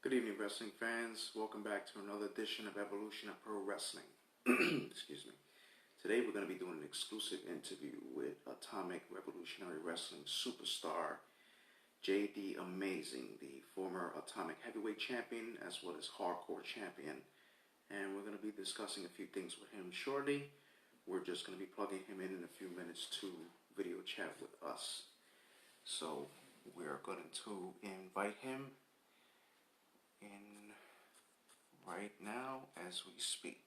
Good evening, wrestling fans. Welcome back to another edition of Evolution of Pro Wrestling. Excuse me. Today we're going to be doing an exclusive interview with Atomic Revolutionary Wrestling superstar JD Amazing, the former Atomic Heavyweight Champion as well as Hardcore Champion. And we're going to be discussing a few things with him shortly. We're just going to be plugging him in a few minutes to video chat with us. So we're going to invite him in right now as we speak.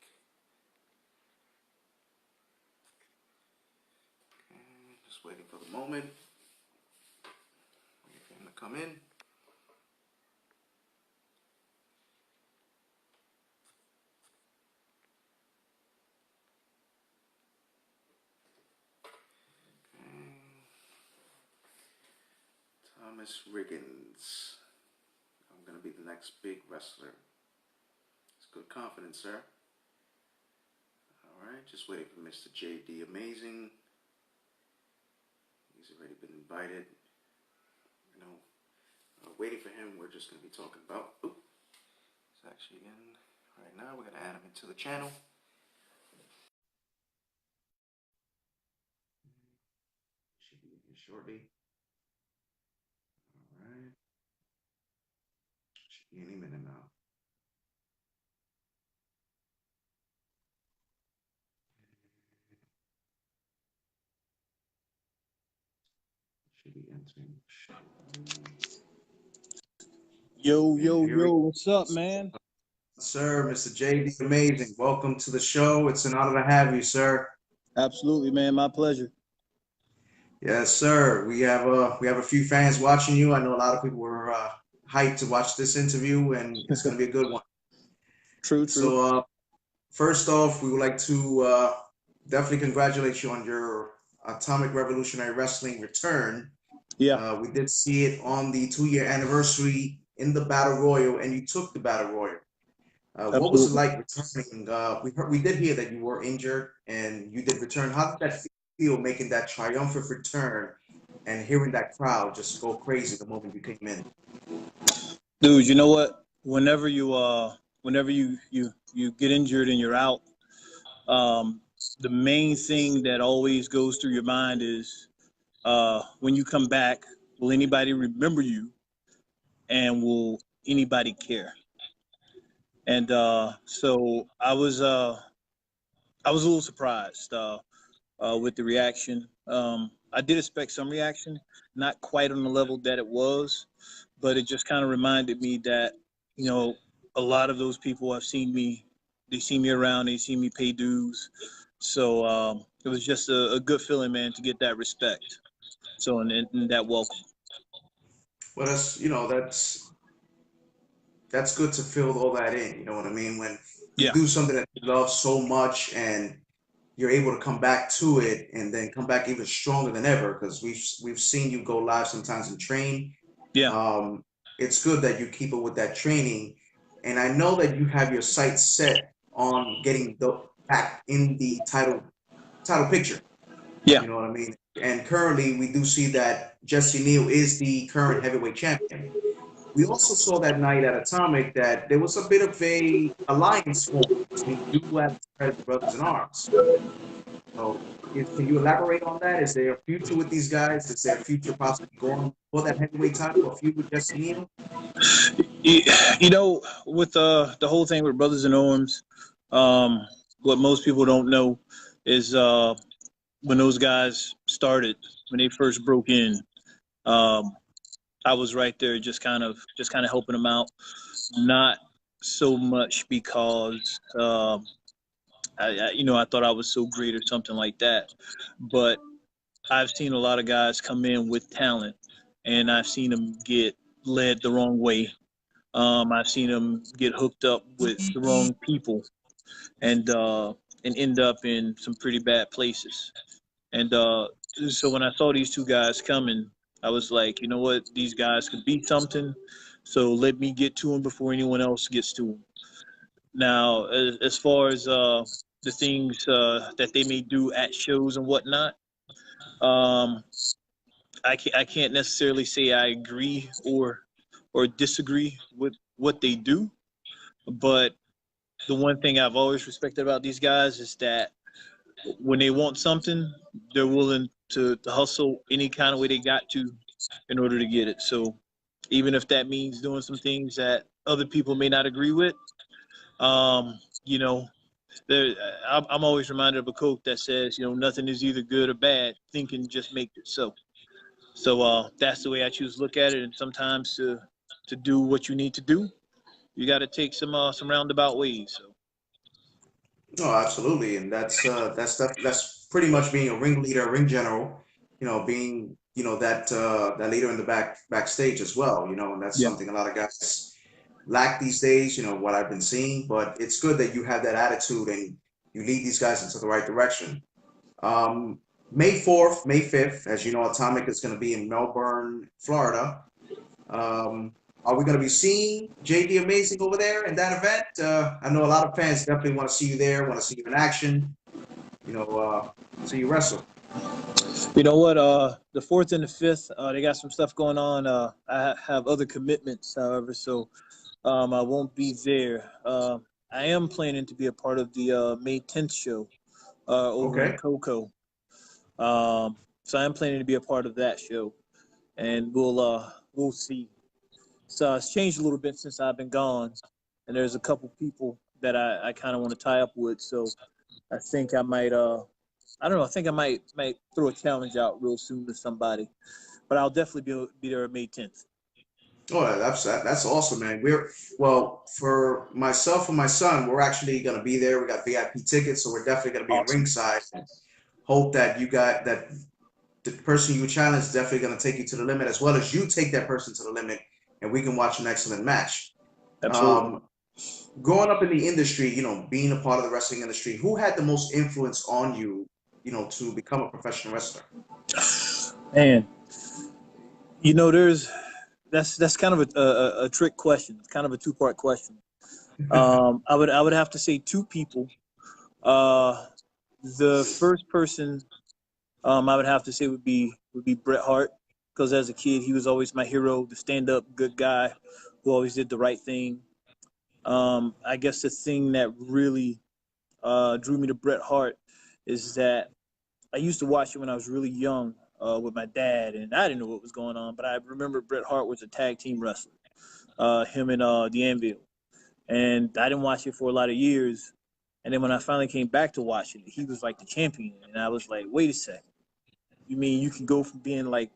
Okay, just waiting for the moment. Wait for him to come in. Okay. Thomas Riggins. I'm going to be the next big wrestler. It's good confidence, sir. Alright, just waiting for Mr. JD Amazing. He's already been invited. Waiting for him, we're just going to be talking about... He's actually in right now. We're going to add him into the channel. Should be in shortly. Alright. Should be any minute now. Should be entering. Yo, what's up, man? Sir, Mr. JD Amazing, welcome to the show. It's an honor to have you, sir. Absolutely, man. My pleasure. Yes, sir. We have a few fans watching you. I know a lot of people were hyped to watch this interview, and it's going to be a good one. True. So, first off, we would like to definitely congratulate you on your Atomic Revolutionary Wrestling return. Yeah. We did see it on the 2-year anniversary in the Battle Royal, and you took the Battle Royal. What was it like returning? We did hear that you were injured, and you did return. How did that feel, making that triumphant return, and hearing that crowd just go crazy the moment you came in? Dude, you know what? Whenever you get injured and you're out, the main thing that always goes through your mind is when you come back, will anybody remember you, and will anybody care? And so I was a little surprised with the reaction. I did expect some reaction, not quite on the level that it was, but it just kind of reminded me that, a lot of those people have seen me. They see me around. They see me pay dues. So it was just a good feeling, man, to get that respect. So and that welcome. Well, that's good to feel all that in. You know what I mean? When you Yeah. do something that you love so much and you're able to come back to it and then come back even stronger than ever, because we've seen you go live sometimes and train. Yeah. It's good that you keep it with that training, and I know that you have your sights set on getting back in the title picture. Yeah. You know what I mean? And currently, we do see that Jesse Neal is the current heavyweight champion. We also saw that night at Atomic that there was a bit of a alliance formed between you and the Brothers in Arms. So, can you elaborate on that? Is there a future with these guys? Is there a future possibly going for that heavyweight title, a feud with Jesse Neal? With the whole thing with Brothers in Arms, what most people don't know is when those guys started, when they first broke in, I was right there, just kind of helping them out. Not so much because I thought I was so great or something like that, but I've seen a lot of guys come in with talent, and I've seen them get led the wrong way. I've seen them get hooked up with the wrong people, and end up in some pretty bad places. And so when I saw these two guys coming, I was like, you know what, these guys could be something. So let me get to them before anyone else gets to them. Now, as far as the things that they may do at shows and whatnot, I can't necessarily say I agree or or disagree with what they do, but the one thing I've always respected about these guys is that when they want something, they're willing to hustle any kind of way they got to in order to get it. So even if that means doing some things that other people may not agree with, you know, there, I'm always reminded of a quote that says, nothing is either good or bad. Thinking just makes it so. So that's the way I choose to look at it. And sometimes to do what you need to do, you got to take some roundabout ways. So. No, absolutely, and that's pretty much being a ringleader, a ring general. Being that leader in the backstage as well. And that's Yeah. something a lot of guys lack these days. What I've been seeing, but it's good that you have that attitude and you lead these guys into the right direction. Um, May 4th, May 5th, as you know, Atomic is going to be in Melbourne, Florida. Um, are we going to be seeing JD Amazing over there in that event? I know a lot of fans definitely want to see you there, want to see you in action, see you wrestle. You know what? The 4th and the 5th, they got some stuff going on. I have other commitments, however, so I won't be there. I am planning to be a part of the May 10th show over in Okay. Coco. So I'm planning to be a part of that show, and we'll see. So it's changed a little bit since I've been gone, and there's a couple people that I kind of want to tie up with. So I think I might I don't know. I think I might throw a challenge out real soon to somebody, but I'll definitely be there May 10th. Oh, that's awesome, man. Well, for myself and my son, we're actually gonna be there. We got VIP tickets, so we're definitely gonna be in Awesome. ringside. Hope that you got that the person you challenge is definitely gonna take you to the limit, as well as you take that person to the limit, and we can watch an excellent match. Absolutely. Um, Growing up in the industry, being a part of the wrestling industry, who had the most influence on you, to become a professional wrestler? And there's that's kind of a trick question. It's kind of a two-part question. I would have to say two people. Uh, the first person I would have to say would be Bret Hart, because as a kid he was always my hero, the stand-up good guy who always did the right thing. I guess the thing that really drew me to Bret Hart is that I used to watch it when I was really young with my dad, and I didn't know what was going on, but I remember Bret Hart was a tag team wrestler, him and the Anvil, and I didn't watch it for a lot of years. And then when I finally came back to watch it, he was like the champion, and I was like, wait a second, you mean you can go from being like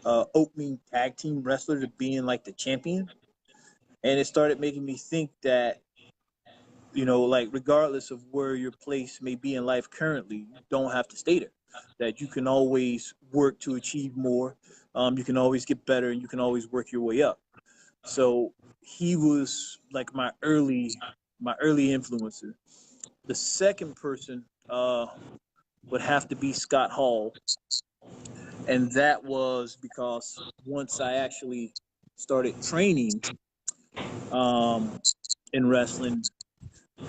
opening tag team wrestler to being like the champion? And it started making me think that like regardless of where your place may be in life currently, you don't have to stay there. That you can always work to achieve more. You can always get better, and you can always work your way up. So he was like my early influencer. The second person would have to be Scott Hall, and that was because once I actually started training um, in wrestling,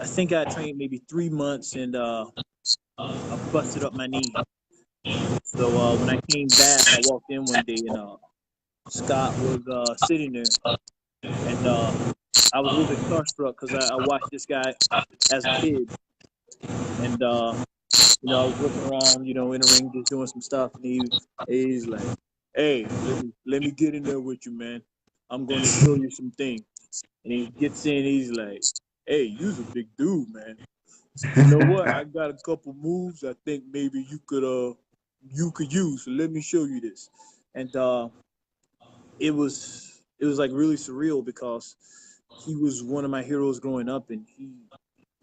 I think I trained maybe 3 months, and I busted up my knee. So when I came back, I walked in one day, and Scott was sitting there, and I was a little bit starstruck because I watched this guy as a kid, and I was looking around, in the ring, just doing some stuff, and he's like, "Hey, let me get in there with you, man. I'm going to show you some things." And he gets in, he's like, "Hey, you's a big dude, man. You know what? I got a couple moves I think maybe you could use. So let me show you this." And it was like really surreal because he was one of my heroes growing up, and he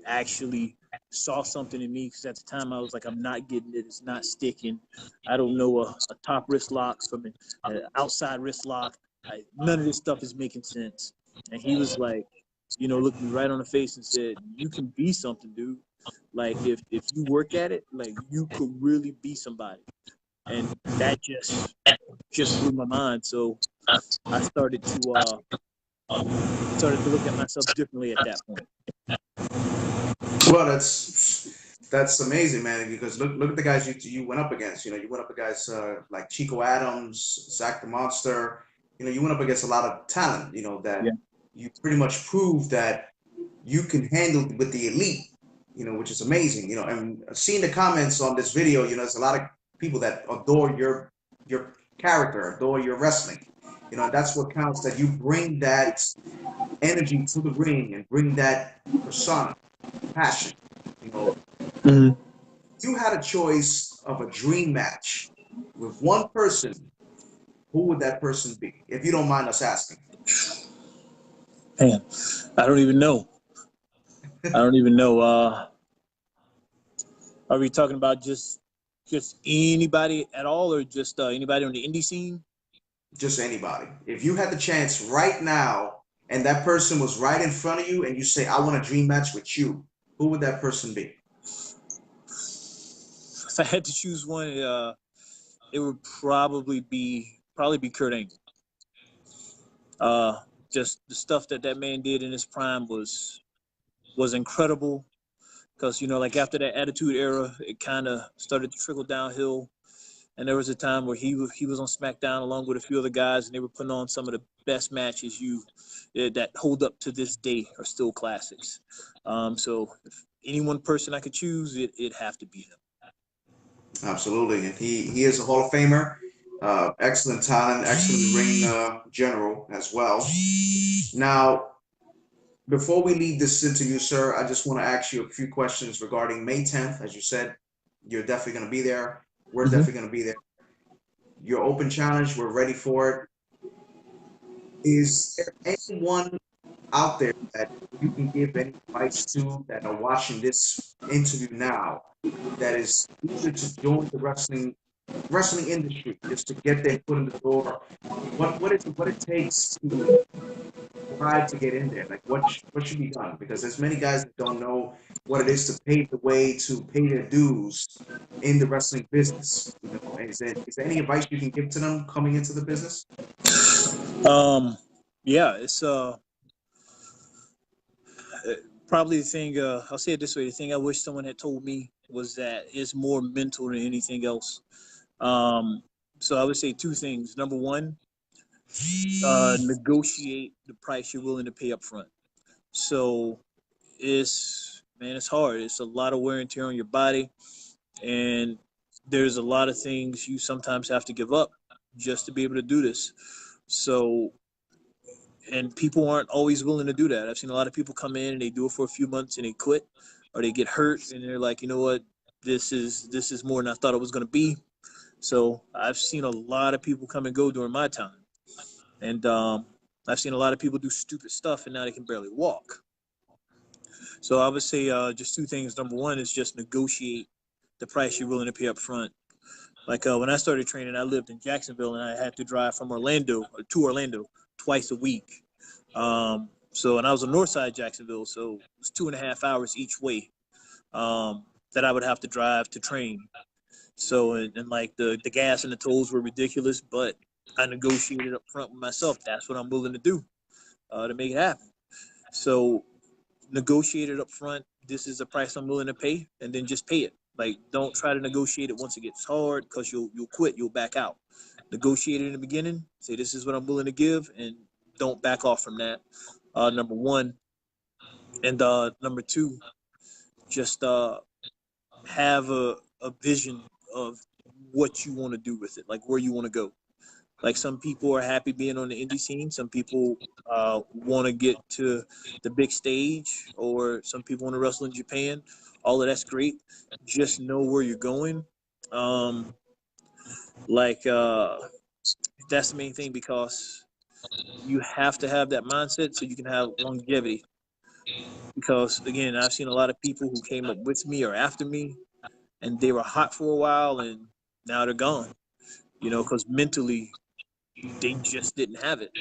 actually saw something in me, because at the time I was like, I'm not getting it. It's not sticking. I don't know a top wrist lock from an outside wrist lock. None of this stuff is making sense. And he was like, looked me right on the face and said, "You can be something, dude. Like if you work at it, like you could really be somebody." And that just blew my mind. So I started to look at myself differently at that point. Well, that's amazing, man. Because look at the guys you went up against. You went up against like Chico Adams, Zach the Monster. you went up against a lot of talent, that Yeah. you pretty much proved that you can handle with the elite, which is amazing, and seeing the comments on this video, there's a lot of people that adore your character, adore your wrestling, and that's what counts, that you bring that energy to the ring and bring that persona, passion, you know. Mhm. You had a choice of a dream match with one person, who would that person be? If you don't mind us asking. Man, I don't even know. I don't even know. Are we talking about just anybody at all, or just anybody on the indie scene? Just anybody. If you had the chance right now and that person was right in front of you and you say, I want a dream match with you, who would that person be? If I had to choose one, it would probably be Kurt Angle. Uh, just the stuff that man did in his prime was incredible. Because like after that Attitude Era, it kind of started to trickle downhill. And there was a time where he was on SmackDown along with a few other guys, and they were putting on some of the best matches that hold up to this day are still classics. So if any one person I could choose, it'd have to be him. Absolutely. And he is a Hall of Famer. Excellent talent, excellent ring general as well. Now, before we leave this interview, sir, I just want to ask you a few questions regarding May 10th. As you said, you're definitely going to be there. We're Mm-hmm. definitely going to be there. Your open challenge, we're ready for it. Is there anyone out there that you can give any advice to that are watching this interview now that is eager to join the wrestling industry, just to get their foot in the door? What it takes to try to get in there? Like what should be done? Because there's many guys that don't know what it is to pave the way to pay their dues in the wrestling business. Is there any advice you can give to them coming into the business? Yeah, it's probably the thing. I'll say it this way: the thing I wish someone had told me was that it's more mental than anything else. So I would say two things. Number one, negotiate the price you're willing to pay up front. So it's hard. It's a lot of wear and tear on your body, and there's a lot of things you sometimes have to give up just to be able to do this. So, and people aren't always willing to do that. I've seen a lot of people come in and they do it for a few months and they quit, or they get hurt and they're like, you know what, this is more than I thought it was going to be. So I've seen a lot of people come and go during my time, and I've seen a lot of people do stupid stuff and now they can barely walk. So I would say just two things. Number one is just negotiate the price you're willing to pay up front. Like when I started training, I lived in Jacksonville and I had to drive from Orlando to Orlando twice a week. And I was on north side Jacksonville, so it was 2.5 hours each way that I would have to drive to train. So and like the gas and the tolls were ridiculous, but I negotiated up front with myself. That's what I'm willing to do to make it happen. So negotiate it up front. This is the price I'm willing to pay, and then just pay it. Like, don't try to negotiate it once it gets hard, because you'll quit. You'll back out. Negotiate it in the beginning. Say this is what I'm willing to give, and don't back off from that. Number one, and number two, just have a vision of what you want to do with it, like where you want to go. Like some people are happy being on the indie scene. Some people want to get to the big stage, or some people want to wrestle in Japan. All of that's great. Just know where you're going. Um, like that's the main thing, because you have to have that mindset so you can have longevity. Because again, I've seen a lot of people who came up with me or after me, and they were hot for a while, and now they're gone. Because mentally they just didn't have it,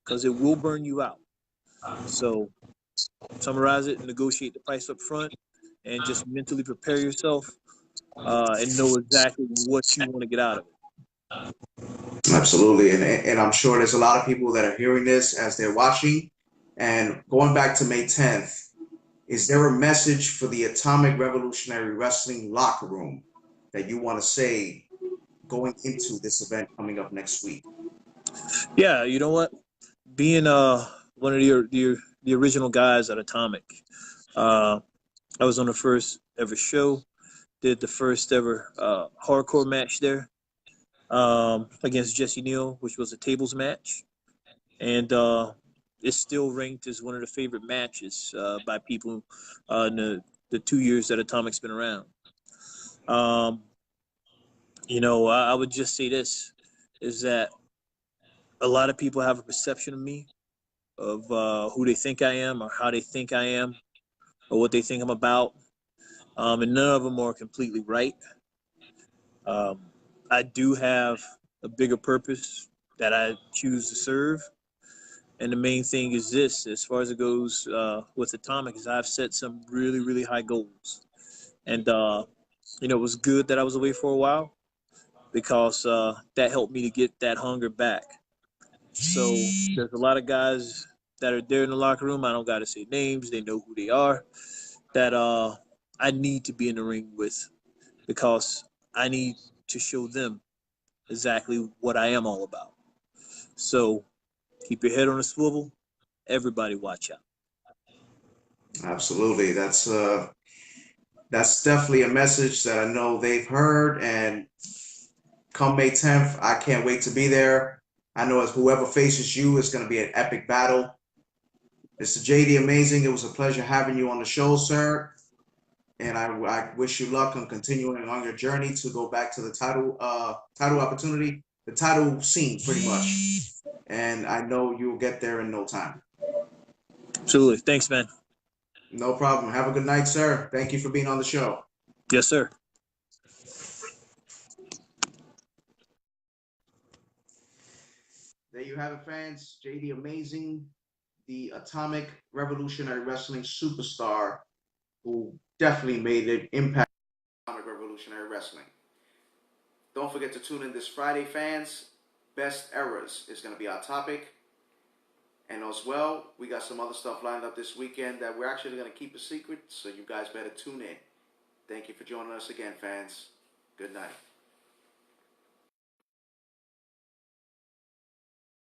because it will burn you out. So summarize it, negotiate the price up front, and just mentally prepare yourself and know exactly what you want to get out of it. Absolutely. And I'm sure there's a lot of people that are hearing this as they're watching. And going back to May 10th, is there a message for the Atomic Revolutionary Wrestling locker room that you want to say going into this event coming up next week? Yeah, you know what? Being one of the original guys at Atomic, uh, I was on the first ever show. Did the first ever hardcore match there against Jesse Neal, which was a tables match, and it's still ranked as one of the favorite matches by people in the 2 years that Atomic's been around. Um, I would just say this is that a lot of people have a perception of me of who they think I am or how they think I am or what they think I'm about, and none of them are completely right. Um, I do have a bigger purpose that I choose to serve, and the main thing is this: as far as it goes with Atomic, is I've set some really really high goals, and it was good that I was away for a while because that helped me to get that hunger back. So there's a lot of guys that are there in the locker room. I don't got to say names; they know who they are. That I need to be in the ring with because I need to show them exactly what I am all about. So keep your head on a swivel. Everybody, watch out. Absolutely. That's definitely a message that I know they've heard. And come May 10th, I can't wait to be there. I know as whoever faces you, it's going to be an epic battle. Mr. JD Amazing, it was a pleasure having you on the show, sir. And I wish you luck on continuing on your journey to go back to the title opportunity, the title scene, pretty much. And I know you'll get there in no time. Absolutely. Thanks, man. No problem. Have a good night, sir. Thank you for being on the show. Yes, sir. There you have it, fans. JD Amazing, the Atomic Revolutionary Wrestling superstar who definitely made an impact on Atomic Revolutionary Wrestling. Don't forget to tune in this Friday, fans. Best Eras is going to be our topic. And as well, we got some other stuff lined up this weekend that we're actually going to keep a secret, so you guys better tune in. Thank you for joining us again, fans. Good night.